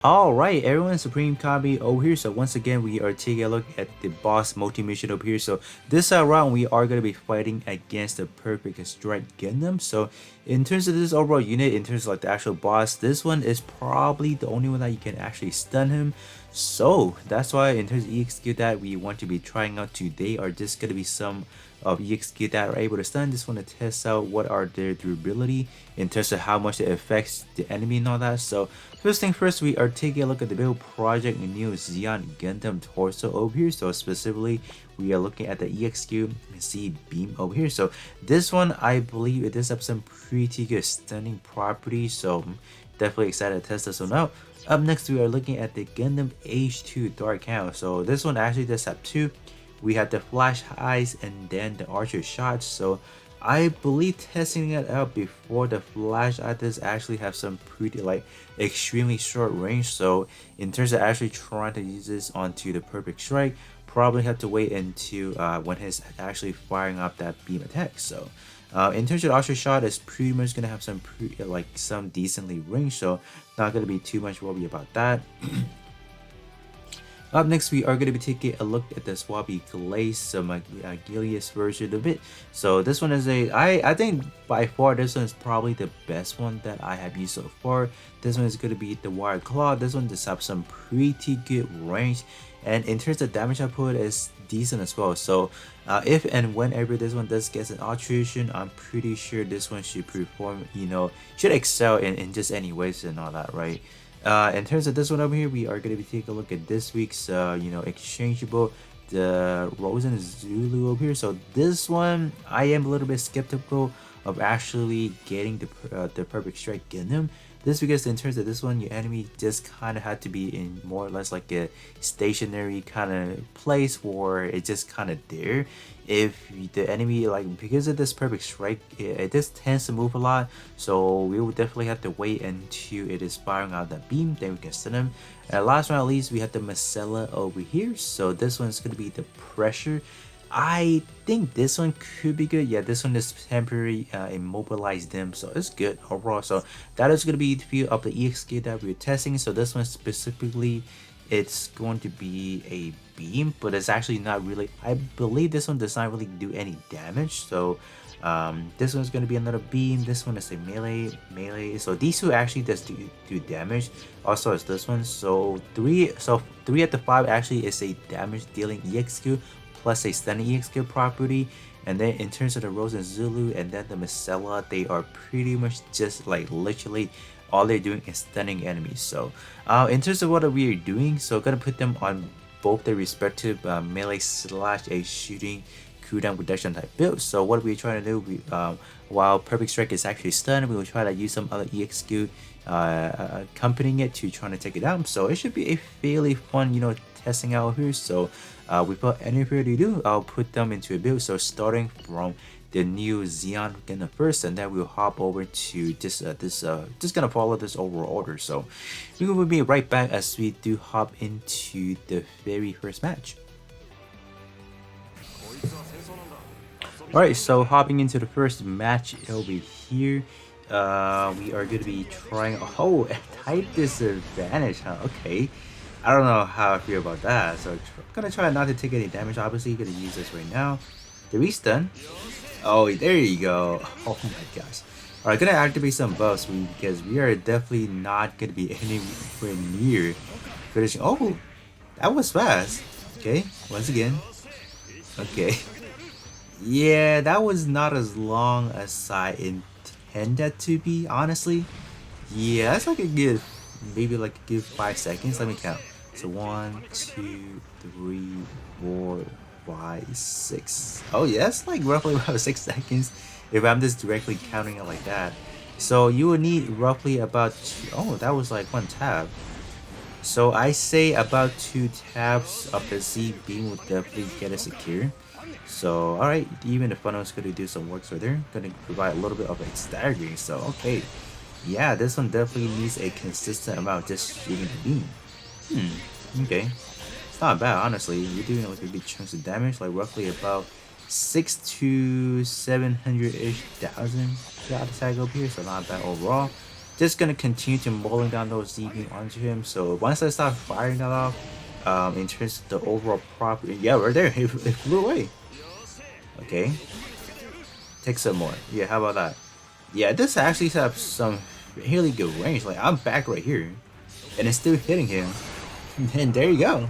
Alright, everyone, Supreme Kabi over here. So once again, we are taking a look at the boss multi-mission over here. So this round, we are going to be fighting against the Perfect Strike Gundam. So in terms of this overall unit, in terms of like the actual boss, this one is probably the only one that you can actually stun him. So that's why in terms of EXQ that we want to be trying out today are just going to be some of EXQ that are able to stun. Just want to test out what are their durability in terms of how much it affects the enemy and all that. So first thing first, we are taking a look at the build project new Xeon Gundam torso over here. So specifically, we are looking at the EXQ C beam over here. So this one, I believe it does have some pretty good stunning properties. So definitely excited to test this one out. Up next, we are looking at the Gundam H2 Dark Hound. So this one actually does have two. We have the flash eyes and then the archer shots. So I believe testing it out before the flash eye does actually have some pretty like extremely short range. So in terms of actually trying to use this onto the Perfect Strike, probably have to wait until when he's actually firing up that beam attack. So in terms of the archer shot, is pretty much gonna have some some decently range. So not gonna be too much worry about that. Up next, we are going to be taking a look at the Swappy Glaze, so my Gilius version of it. So this one is I think by far this one is probably the best one that I have used so far. This one is going to be the Wire Claw. This one does have some pretty good range, and in terms of damage output is decent as well. So if and whenever this one does get an alteration, I'm pretty sure this one should perform, should excel in just any ways and all that, right? In terms of this one over here, we are going to be taking a look at this week's, exchangeable, the Rosen Zulu over here. So this one, I am a little bit skeptical of actually getting the Perfect Strike Gundam. This because in terms of this one, your enemy just kind of had to be in more or less like a stationary kind of place where it's just kind of there. If the enemy, like, because of this Perfect Strike, it just tends to move a lot, so we will definitely have to wait until it is firing out that beam, then we can stun him. And last but not least, we have the Masela over here. So this one's going to be the pressure. I think this one could be good. Yeah, this one is temporary immobilized them, so it's good overall. So that is going to be the view of the EXQ that we're testing. So this one specifically, it's going to be a beam, but it's actually not really. I believe this one does not really do any damage. So this one's going to be another beam. This one is a melee. So these two actually does do damage. Also is this one. So three at the 5 actually is a damage dealing EXQ plus a stunning EXQ property. And then in terms of the Rosen Zulu and then the Masela, they are pretty much just like literally all they're doing is stunning enemies. So in terms of what we are doing, so gonna put them on both their respective melee slash a shooting cooldown reduction type build. So what we're trying to do, while Perfect Strike is actually stunned, we will try to use some other EXQ accompanying it to trying to take it out. So it should be a fairly fun, testing out here. So without any further ado, I'll put them into a build. So starting from the new Xeon Gundam first, and then we'll hop over to just gonna follow this overall order. So we will be right back as we do hop into the very first match. Alright, so hopping into the first match over here, we are going to be trying. Oh, type disadvantage, huh? Okay. I don't know how I feel about that. So I'm gonna try not to take any damage. Obviously, gonna use this right now. The restun. Oh, there you go. Oh my gosh. Alright, gonna activate some buffs because we are definitely not gonna be anywhere near finishing. Oh, that was fast. Okay, once again. Okay. Yeah, that was not as long as I intended to be, honestly. Yeah, that's like a good, maybe like a good 5 seconds. Let me count. So 1, 2, 3, 4, 5, 6. Oh yeah, that's like roughly about 6 seconds if I'm just directly counting it like that. So you will need roughly about, oh, that was like 1 tab. So I say about 2 tabs of the Z beam will definitely get us secure. So alright, even the funnel is gonna do some work, so they're gonna provide a little bit of a staggering. So okay, yeah, this one definitely needs a consistent amount just shooting the beam. Okay, it's not bad, honestly. You're doing like a big chunks of damage, like roughly about 6 to 700-ish thousand shot attack up here, so not bad overall. just gonna continue to mowing down those Z-beam onto him. So once I start firing that off, in terms of the overall property, yeah, right there, it flew away. Okay, take some more. Yeah, how about that? Yeah, this actually has some really good range. Like I'm back right here, and it's still hitting him. And there you go.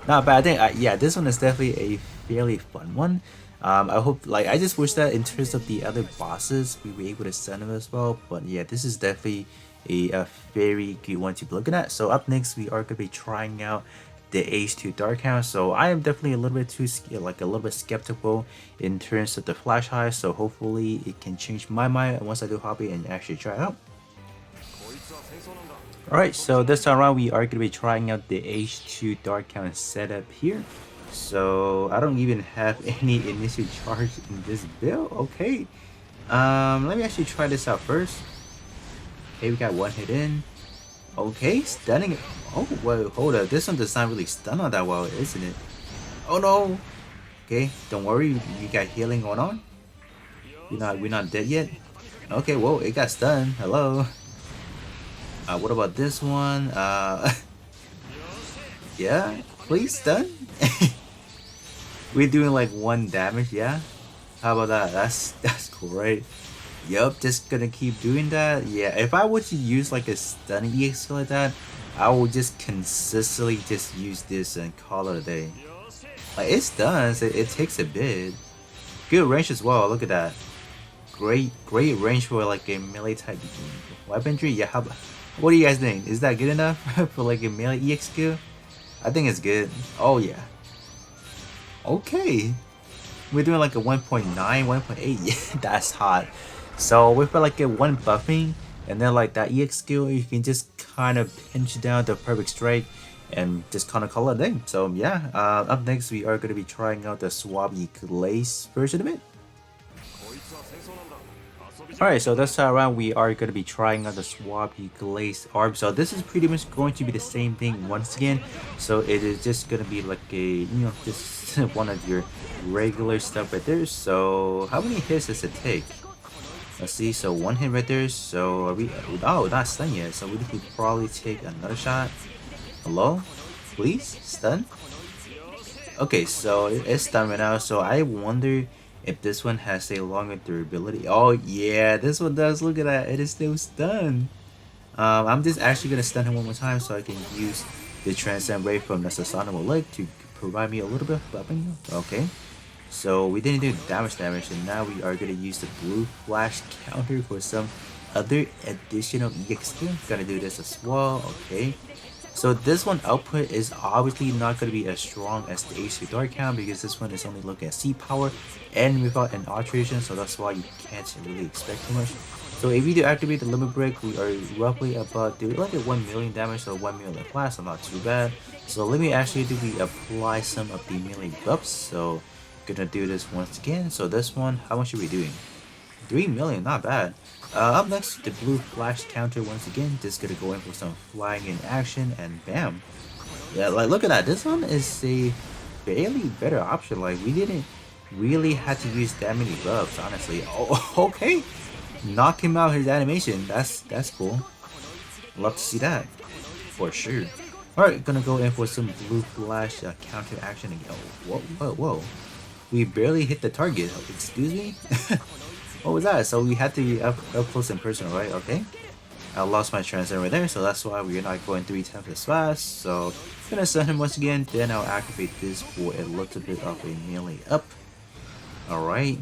Not bad. I think yeah, this one is definitely a fairly fun one. I hope, like, I just wish that in terms of the other bosses, we were able to send them as well. But yeah, this is definitely a very good one to be looking at. So up next, we are going to be trying out the H2 Dark Hound. So I am definitely a little bit like a little bit skeptical in terms of the flash high. So hopefully it can change my mind once I do hobby and actually try it out. Alright, so this time around we are going to be trying out the H2 Dark Count setup here. So I don't even have any initial charge in this build. Okay, let me actually try this out first. Okay, we got one hit in. Okay, stunning it. Oh, wait, hold up. This one does not really stun on that well, isn't it? Oh no. Okay, don't worry. We got healing going on. We're not dead yet. Okay, whoa, it got stunned. Hello. What about this one? Yeah, please stun. We're doing like 1 damage, yeah. How about that? That's great. Yup, just gonna keep doing that. Yeah, if I were to use like a stunning EX like that, I will just consistently just use this and call it a day. Like it stuns, it takes a bit. Good range as well. Look at that. Great range for like a melee type weaponry. Yeah, what do you guys think? Is that good enough for like a melee EX skill? I think it's good. Oh yeah. Okay. We're doing like a 1.9, 1.8. Yeah, that's hot. So with like a 1 buffing and then like that EX skill, you can just kind of pinch down the perfect strike and just kind of call it a day. So yeah, up next we are going to be trying out the Swappy Glaze version of it. Alright, so this time around we are going to be trying out the Swappy Glaze arm. So this is pretty much going to be the same thing once again. So it is just going to be like a, just one of your regular stuff right there. So how many hits does it take? Let's see, so 1 hit right there. So are we, oh, not stun yet. So we could probably take another shot. Hello? Please? Stun? Okay, so it's stun right now. So I wonder if this one has a longer durability. Oh yeah, this one does. Look at that, it is still stunned. I'm just actually gonna stun him one more time so I can use the Transcend Ray from the Sasanimal Leg to provide me a little bit of weapon. Okay, so we didn't do damage, and now we are gonna use the blue flash counter for some other additional EX skill. Gonna do this as well. Okay. So this one output is obviously not going to be as strong as the H2 Dark Count because this one is only looking at C power and without an alteration, so that's why you can't really expect too much. So if you do activate the limit break, we are roughly about doing like a 1 million damage, so 1 million flash, so not too bad. So let me actually apply some of the melee buffs. So gonna do this once again. So this one, how much are we doing? 3 million, not bad. Up next, the blue flash counter once again. Just gonna go in for some flying in action and bam. Yeah, like look at that. This one is a fairly better option. Like we didn't really have to use that many buffs, honestly. Oh, okay. Knock him out his animation. That's cool. Love to see that for sure. Alright, gonna go in for some blue flash counter action again. Oh, whoa. We barely hit the target. Excuse me? What was that? So we had to be up close and personal, right? Okay. I lost my transcend right there, so that's why we're not going 3 times as fast. So gonna stun him once again, then I'll activate this for a little bit of a melee up. Alright.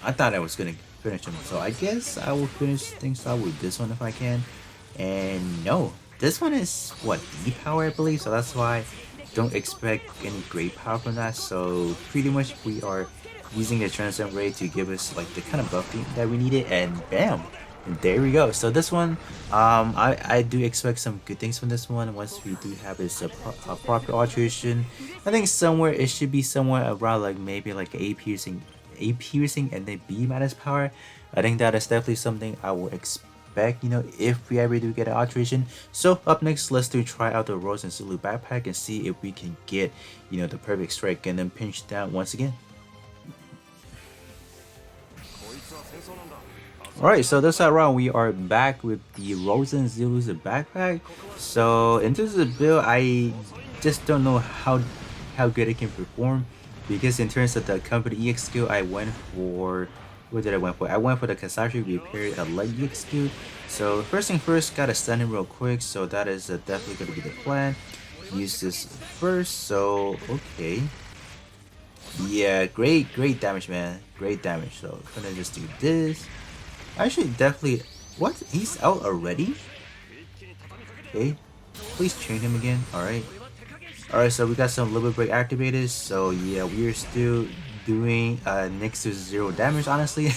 I thought I was gonna finish him, so I guess I will finish things out with this one if I can. And no, this one is what, D power I believe, so that's why don't expect any great power from that. So pretty much we are using the Transcend Ray to give us like the kind of buffing that we needed, and bam, and there we go. So this one, I do expect some good things from this one once we do have this proper alteration. I think somewhere it should be somewhere around like maybe like A piercing and then B minus power. I think that is definitely something I will expect, if we ever do get an alteration. So up next, let's try out the Rosen Zulu backpack and see if we can get, the Perfect Strike and then pinch down once again. Alright, so this time around we are back with the Rosen Zulu's backpack. So in terms of the build, I just don't know how good it can perform, because in terms of the company EX skill, I went for what did I went for? I went for the Kasashi repaired a leg EX skill. So first thing first, gotta stun him real quick. So that is definitely gonna be the plan. Use this first. So okay, yeah, great damage, man. Great damage. So gonna just do this. Actually, definitely. What? He's out already? Okay. Please train him again. Alright. Alright, so we got some limit break activated. So yeah, we're still doing next to 0 damage, honestly.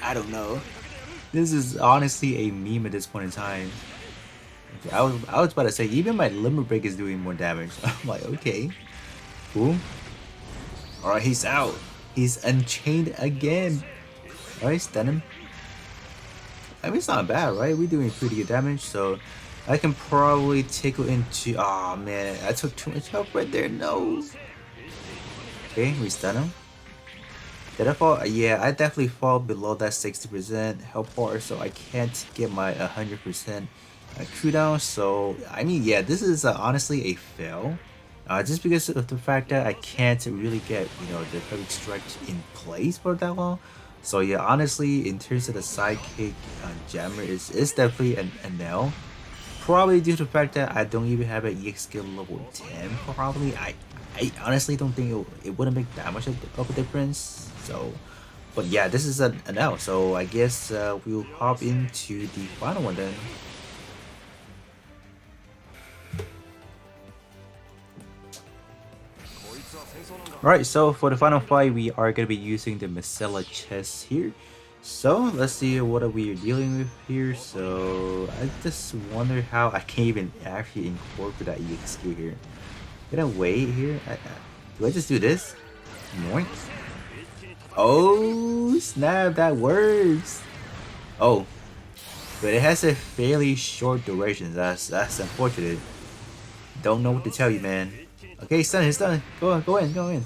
I don't know. This is honestly a meme at this point in time. Okay, I was about to say even my limit break is doing more damage. I'm like, okay. Cool. Alright, he's out. He's unchained again. Alright, stun him. I mean, it's not bad, right? We're doing pretty good damage, so I can probably tickle into. Oh man, I took too much health right there. No. Okay, we stun him. Did I fall? Yeah, I definitely fall below that 60% health bar, so I can't get my 100% cooldown. So I mean, yeah, this is honestly a fail. Just because of the fact that I can't really get, the perfect strike in place for that long. So yeah, honestly, in terms of the sidekick jammer, is definitely an L. Probably due to the fact that I don't even have an EX skill level 10. Probably, I honestly don't think it wouldn't make that much of a difference. So, but yeah, this is an L. So I guess we'll hop into the final one then. Alright, so for the final fight, we are going to be using the Masela chest here. So let's see what are we dealing with here. So I just wonder how I can't even actually incorporate that EX skill here. Can I wait here? Do I just do this? Yoink. Oh snap, that works. Oh, but it has a fairly short duration. That's unfortunate. Don't know what to tell you, man. Okay, stun, he's done. Go in.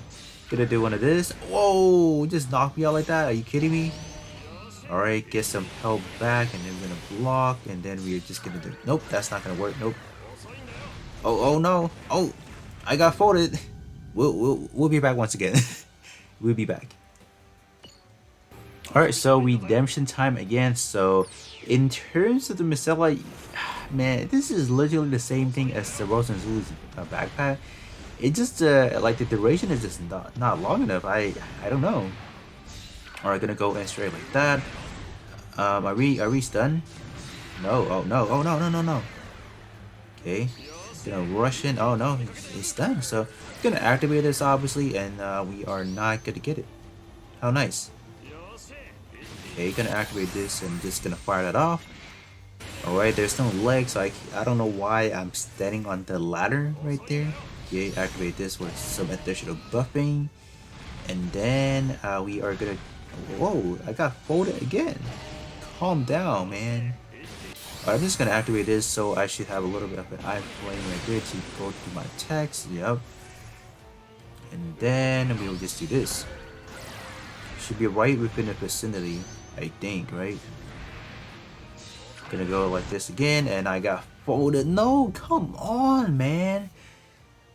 Gonna do one of this. Whoa, just knock me out like that. Are you kidding me? Alright, get some health back, and then we're gonna block, and then we're just gonna do. Nope, that's not gonna work. Nope. Oh no. Oh, I got folded. We'll be back once again. We'll be back. Alright, so redemption time again. So in terms of the Masela, man, this is literally the same thing as the Rosen Zulu's backpack. It just like the duration is just not long enough. I don't know. Alright, gonna go in straight like that. Are we stunned? No. Oh no. Okay. Gonna rush in. Oh no, he's stunned. So gonna activate this obviously, and we are not gonna get it. How nice. Okay, gonna activate this and just gonna fire that off. Alright, there's no legs, so I don't know why I'm standing on the ladder right there. Okay, activate this with some additional buffing. And then we are gonna. Whoa, I got folded again. Calm down, man. I'm just gonna activate this, so I should have a little bit of an eye flame right there to go through my text. Yep. And then we'll just do this. Should be right within the vicinity, I think, right? Gonna go like this again, and I got folded. No, come on, man.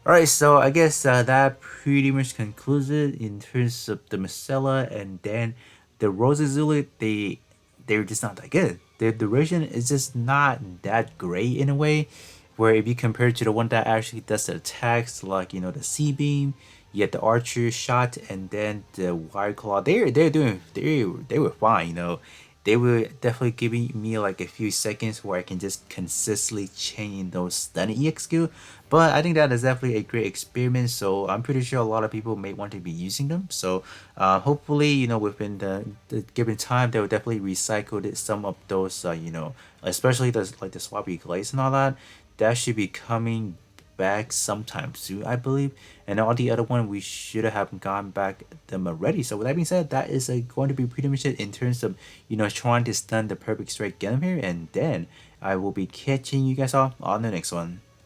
Alright, so I guess that pretty much concludes it in terms of the Masela, and then the Rosen Zulu, they're just not that good. Their duration is just not that great in a way, where if you compare it to the one that actually does the attacks, like the C-beam, you get the archer shot, and then the wire claw, they were fine, They were definitely giving me like a few seconds where I can just consistently chain those stunning EX skill. But I think that is definitely a great experiment. So I'm pretty sure a lot of people may want to be using them. So hopefully, within the given time, they will definitely recycle some of those, especially like the Swappy Glaze and all that. That should be coming back sometime soon, I believe. And all the other one, we should have gone back them already. So with that being said, that is going to be pretty much it in terms of trying to stun the Perfect Strike Gundam here. And then I will be catching you guys all on the next one.